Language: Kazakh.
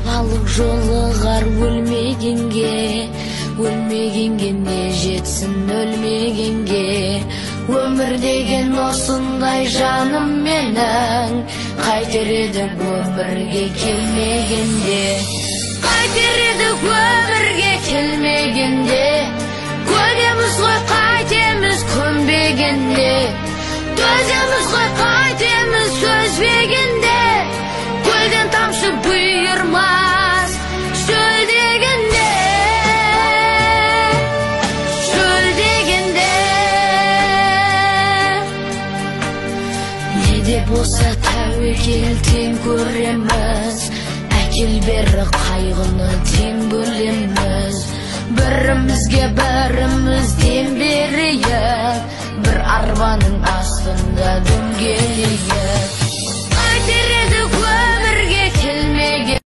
балық жолығар өлмегенге не жетсін өлмегенге. Өмір деген осындай жаным менің, қайтер едік өмірге келмегенде. Қайтер едік өмірге келмегенде. Көнеміз ғой қайтеміз көнбегенде. Төземіз ғой қайтеміз төзбегенде. Көлден тамшы бұйырмас шөл дегенде. Шөл дегенде. Не де болса тәуекел тең көреміз. Әкел бері қайғыны тең бөлеміз. Бірімізге біріміз дем берейік. Bir arbanın астында дөңгелейік. Қайтер еді